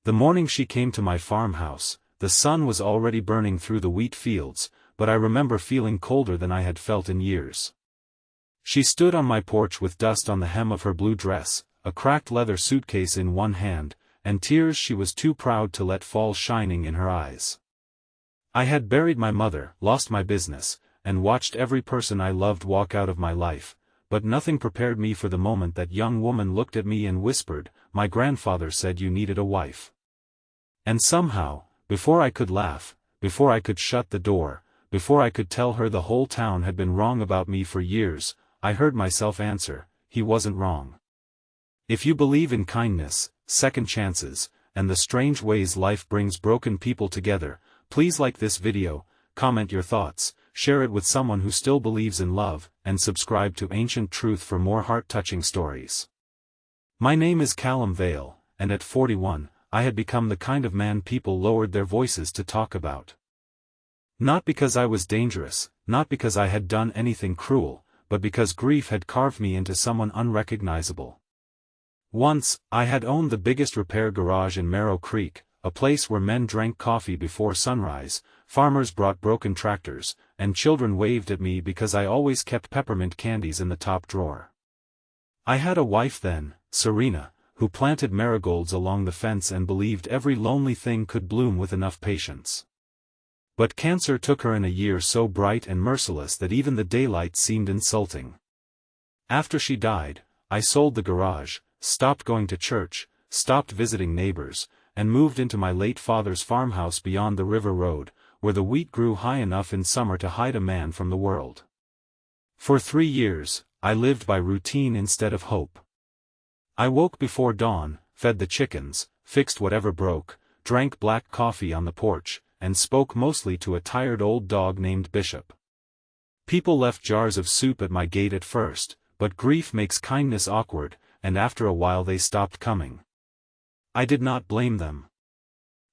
The morning she came to my farmhouse, the sun was already burning through the wheat fields, but I remember feeling colder than I had felt in years. She stood on my porch with dust on the hem of her blue dress, a cracked leather suitcase in one hand, and tears she was too proud to let fall shining in her eyes. I had buried my mother, lost my business, and watched every person I loved walk out of my life, but nothing prepared me for the moment that young woman looked at me and whispered, "My grandfather said you needed a wife." And somehow, before I could laugh, before I could shut the door, before I could tell her the whole town had been wrong about me for years, I heard myself answer, "He wasn't wrong." If you believe in kindness, second chances, and the strange ways life brings broken people together, please like this video, comment your thoughts, share it with someone who still believes in love, and subscribe to Ancient Truth for more heart-touching stories. My name is Callum Vale, and at 41, I had become the kind of man people lowered their voices to talk about. Not because I was dangerous, not because I had done anything cruel, but because grief had carved me into someone unrecognizable. Once, I had owned the biggest repair garage in Merrow Creek, a place where men drank coffee before sunrise, farmers brought broken tractors, and children waved at me because I always kept peppermint candies in the top drawer. I had a wife then, Serena, who planted marigolds along the fence and believed every lonely thing could bloom with enough patience. But cancer took her in a year so bright and merciless that even the daylight seemed insulting. After she died, I sold the garage, stopped going to church, stopped visiting neighbors, and moved into my late father's farmhouse beyond the river road, where the wheat grew high enough in summer to hide a man from the world. For 3 years, I lived by routine instead of hope. I woke before dawn, fed the chickens, fixed whatever broke, drank black coffee on the porch, and spoke mostly to a tired old dog named Bishop. People left jars of soup at my gate at first, but grief makes kindness awkward, and after a while they stopped coming. I did not blame them.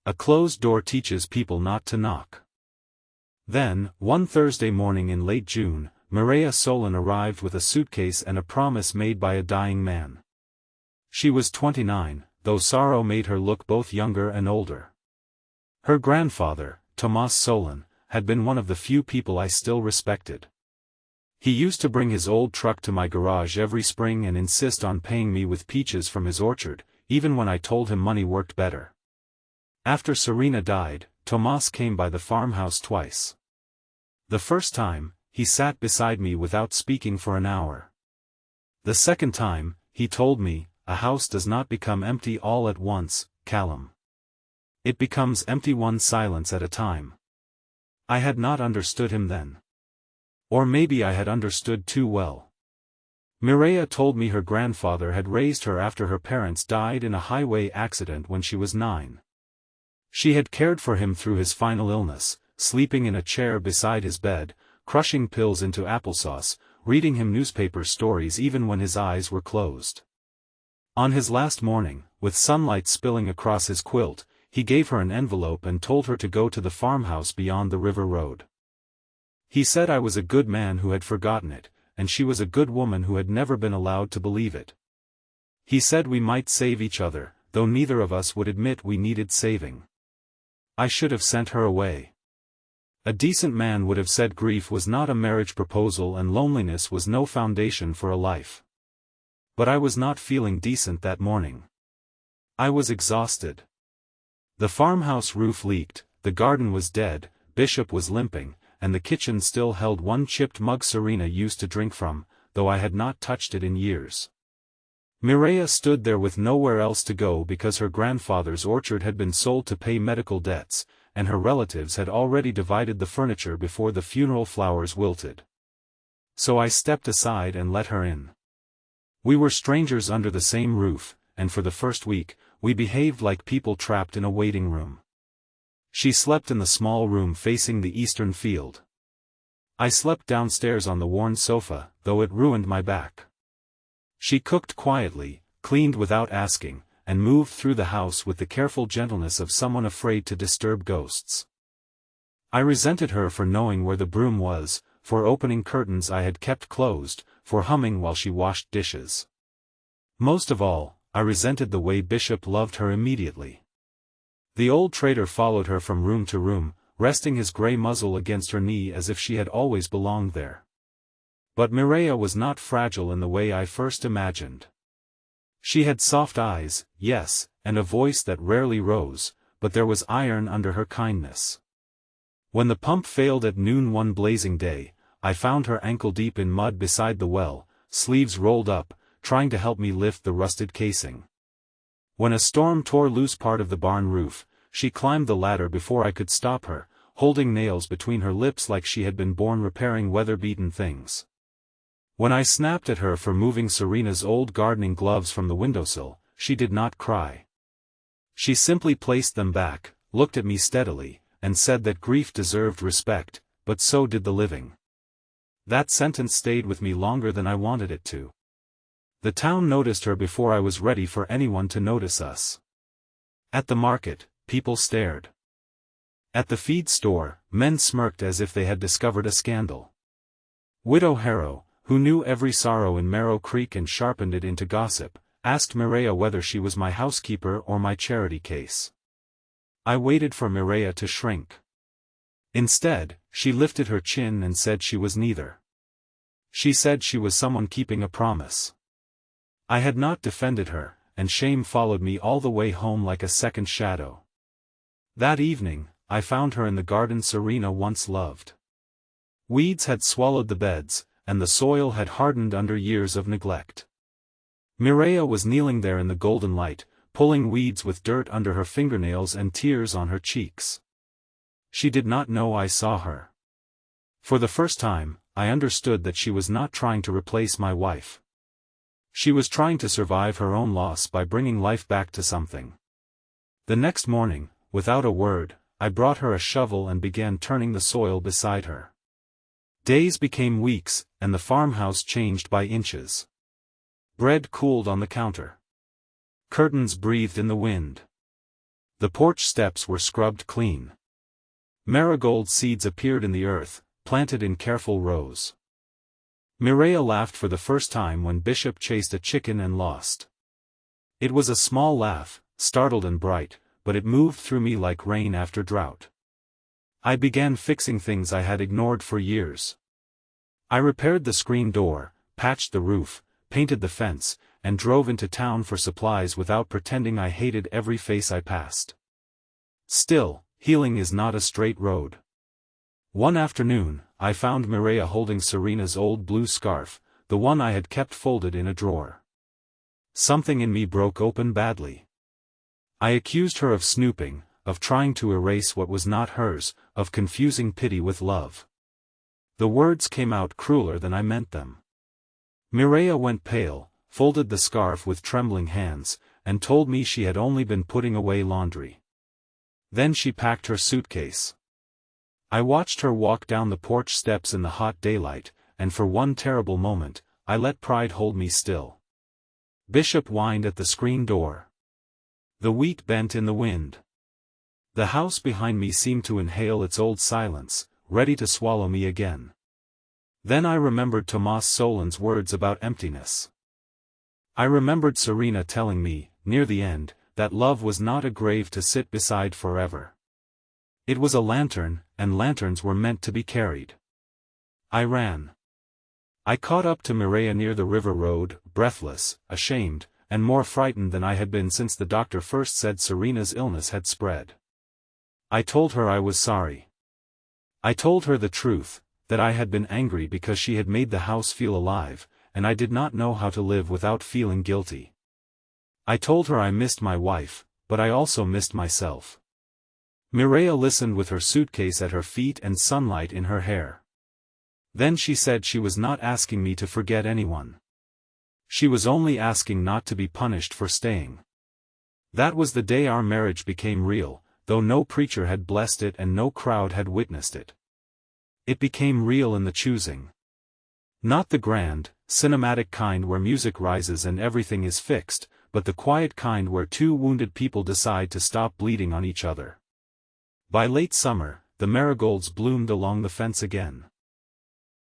A closed door teaches people not to knock. Then, one Thursday morning in late June, Mireya arrived with a suitcase and a promise made by a dying man. She was 29, though sorrow made her look both younger and older. Her grandfather, Tomas Solon, had been one of the few people I still respected. He used to bring his old truck to my garage every spring and insist on paying me with peaches from his orchard, even when I told him money worked better. After Serena died, Tomas came by the farmhouse twice. The first time, he sat beside me without speaking for an hour. The second time, he told me, "A house does not become empty all at once, Callum. It becomes empty one silence at a time." I had not understood him then. Or maybe I had understood too well. Mireya told me her grandfather had raised her after her parents died in a highway accident when she was 9. She had cared for him through his final illness, sleeping in a chair beside his bed, crushing pills into applesauce, reading him newspaper stories even when his eyes were closed. On his last morning, with sunlight spilling across his quilt, he gave her an envelope and told her to go to the farmhouse beyond the river road. He said I was a good man who had forgotten it, and she was a good woman who had never been allowed to believe it. He said we might save each other, though neither of us would admit we needed saving. I should have sent her away. A decent man would have said grief was not a marriage proposal and loneliness was no foundation for a life. But I was not feeling decent that morning. I was exhausted. The farmhouse roof leaked, the garden was dead, Bishop was limping, and the kitchen still held one chipped mug Serena used to drink from, though I had not touched it in years. Mireya stood there with nowhere else to go because her grandfather's orchard had been sold to pay medical debts, and her relatives had already divided the furniture before the funeral flowers wilted. So I stepped aside and let her in. We were strangers under the same roof, and for the first week, we behaved like people trapped in a waiting room. She slept in the small room facing the eastern field. I slept downstairs on the worn sofa, though it ruined my back. She cooked quietly, cleaned without asking, and moved through the house with the careful gentleness of someone afraid to disturb ghosts. I resented her for knowing where the broom was, for opening curtains I had kept closed, for humming while she washed dishes. Most of all, I resented the way Bishop loved her immediately. The old trader followed her from room to room, resting his grey muzzle against her knee as if she had always belonged there. But Mireya was not fragile in the way I first imagined. She had soft eyes, yes, and a voice that rarely rose, but there was iron under her kindness. When the pump failed at noon one blazing day, I found her ankle-deep in mud beside the well, sleeves rolled up, trying to help me lift the rusted casing. When a storm tore loose part of the barn roof, she climbed the ladder before I could stop her, holding nails between her lips like she had been born repairing weather-beaten things. When I snapped at her for moving Serena's old gardening gloves from the windowsill, she did not cry. She simply placed them back, looked at me steadily, and said that grief deserved respect, but so did the living. That sentence stayed with me longer than I wanted it to. The town noticed her before I was ready for anyone to notice us. At the market, people stared. At the feed store, men smirked as if they had discovered a scandal. Widow Harrow, who knew every sorrow in Marrow Creek and sharpened it into gossip, asked Mireya whether she was my housekeeper or my charity case. I waited for Mireya to shrink. Instead, she lifted her chin and said she was neither. She said she was someone keeping a promise. I had not defended her, and shame followed me all the way home like a second shadow. That evening, I found her in the garden Serena once loved. Weeds had swallowed the beds, and the soil had hardened under years of neglect. Mireya was kneeling there in the golden light, pulling weeds with dirt under her fingernails and tears on her cheeks. She did not know I saw her. For the first time, I understood that she was not trying to replace my wife. She was trying to survive her own loss by bringing life back to something. The next morning, without a word, I brought her a shovel and began turning the soil beside her. Days became weeks, and the farmhouse changed by inches. Bread cooled on the counter. Curtains breathed in the wind. The porch steps were scrubbed clean. Marigold seeds appeared in the earth, planted in careful rows. Mireya laughed for the first time when Bishop chased a chicken and lost. It was a small laugh, startled and bright, but it moved through me like rain after drought. I began fixing things I had ignored for years. I repaired the screen door, patched the roof, painted the fence, and drove into town for supplies without pretending I hated every face I passed. Still, healing is not a straight road. One afternoon, I found Mireya holding Serena's old blue scarf, the one I had kept folded in a drawer. Something in me broke open badly. I accused her of snooping, of trying to erase what was not hers, of confusing pity with love. The words came out crueler than I meant them. Mireya went pale, folded the scarf with trembling hands, and told me she had only been putting away laundry. Then she packed her suitcase. I watched her walk down the porch steps in the hot daylight, and for one terrible moment, I let pride hold me still. Bishop whined at the screen door. The wheat bent in the wind. The house behind me seemed to inhale its old silence, ready to swallow me again. Then I remembered Tomas Solin's words about emptiness. I remembered Serena telling me, near the end, that love was not a grave to sit beside forever. It was a lantern, and lanterns were meant to be carried. I ran. I caught up to Mireya near the river road, breathless, ashamed, and more frightened than I had been since the doctor first said Serena's illness had spread. I told her I was sorry. I told her the truth, that I had been angry because she had made the house feel alive, and I did not know how to live without feeling guilty. I told her I missed my wife, but I also missed myself. Mireya listened with her suitcase at her feet and sunlight in her hair. Then she said she was not asking me to forget anyone. She was only asking not to be punished for staying. That was the day our marriage became real, though no preacher had blessed it and no crowd had witnessed it. It became real in the choosing. Not the grand, cinematic kind where music rises and everything is fixed, but the quiet kind where two wounded people decide to stop bleeding on each other. By late summer, the marigolds bloomed along the fence again.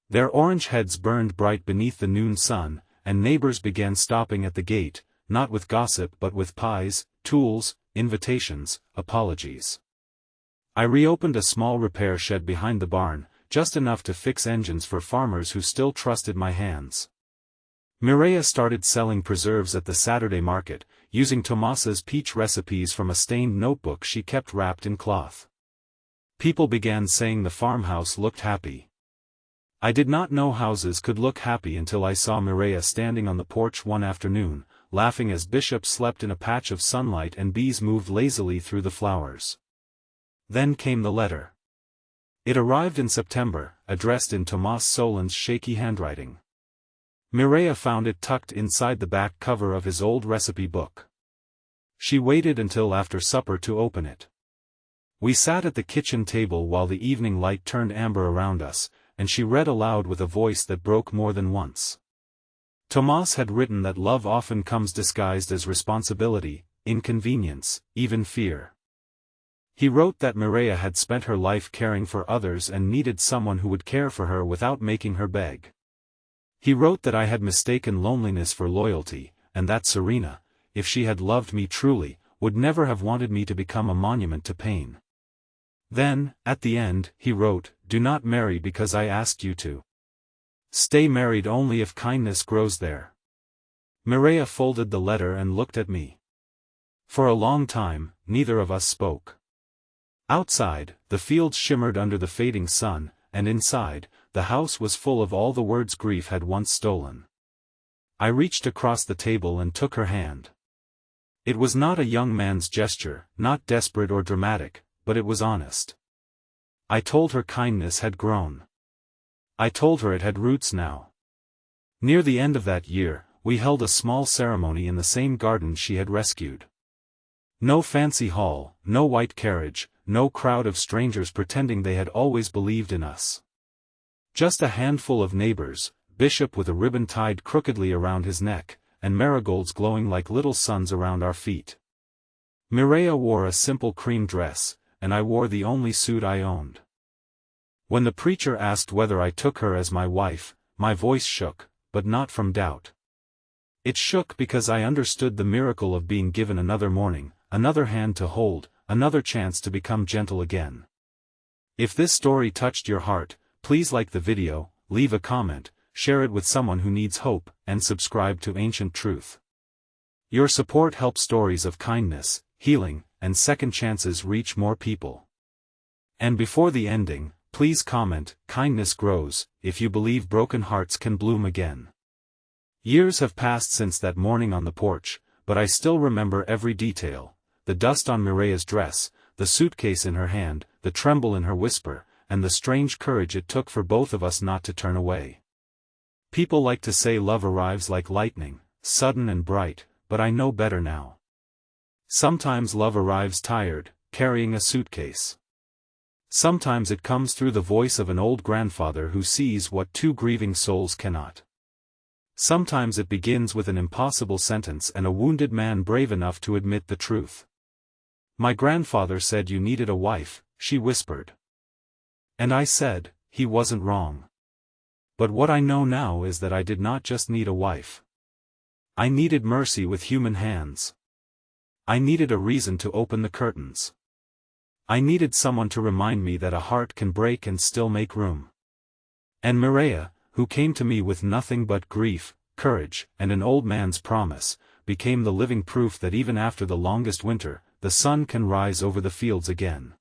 Their orange heads burned bright beneath the noon sun, and neighbors began stopping at the gate, not with gossip but with pies, tools, invitations, apologies. I reopened a small repair shed behind the barn, just enough to fix engines for farmers who still trusted my hands. Mireya started selling preserves at the Saturday market, using Tomas's peach recipes from a stained notebook she kept wrapped in cloth. People began saying the farmhouse looked happy. I did not know houses could look happy until I saw Mireya standing on the porch one afternoon, laughing as Bishop slept in a patch of sunlight and bees moved lazily through the flowers. Then came the letter. It arrived in September, addressed in Tomas Solin's shaky handwriting. Mireya found it tucked inside the back cover of his old recipe book. She waited until after supper to open it. We sat at the kitchen table while the evening light turned amber around us, and she read aloud with a voice that broke more than once. Tomas had written that love often comes disguised as responsibility, inconvenience, even fear. He wrote that Mireya had spent her life caring for others and needed someone who would care for her without making her beg. He wrote that I had mistaken loneliness for loyalty, and that Serena, if she had loved me truly, would never have wanted me to become a monument to pain. Then, at the end, he wrote, "Do not marry because I asked you to. Stay married only if kindness grows there." Mireya folded the letter and looked at me. For a long time, neither of us spoke. Outside, the fields shimmered under the fading sun, and inside, the house was full of all the words grief had once stolen. I reached across the table and took her hand. It was not a young man's gesture, not desperate or dramatic, but it was honest. I told her kindness had grown. I told her it had roots now. Near the end of that year, we held a small ceremony in the same garden she had rescued. No fancy hall, no white carriage, no crowd of strangers pretending they had always believed in us. Just a handful of neighbors, Bishop with a ribbon tied crookedly around his neck, and marigolds glowing like little suns around our feet. Mireya wore a simple cream dress, and I wore the only suit I owned. When the preacher asked whether I took her as my wife, my voice shook, but not from doubt. It shook because I understood the miracle of being given another morning, another hand to hold, another chance to become gentle again. If this story touched your heart, please like the video, leave a comment, share it with someone who needs hope, and subscribe to Ancient Truth. Your support helps stories of kindness, healing, and second chances reach more people. And before the ending, please comment, "Kindness grows," if you believe broken hearts can bloom again. Years have passed since that morning on the porch, but I still remember every detail: the dust on Mireya's dress, the suitcase in her hand, the tremble in her whisper, and the strange courage it took for both of us not to turn away. People like to say love arrives like lightning, sudden and bright, but I know better now. Sometimes love arrives tired, carrying a suitcase. Sometimes it comes through the voice of an old grandfather who sees what two grieving souls cannot. Sometimes it begins with an impossible sentence and a wounded man brave enough to admit the truth. "My grandfather said you needed a wife," she whispered. And I said, he wasn't wrong. But what I know now is that I did not just need a wife. I needed mercy with human hands. I needed a reason to open the curtains. I needed someone to remind me that a heart can break and still make room. And Mireya, who came to me with nothing but grief, courage, and an old man's promise, became the living proof that even after the longest winter, the sun can rise over the fields again.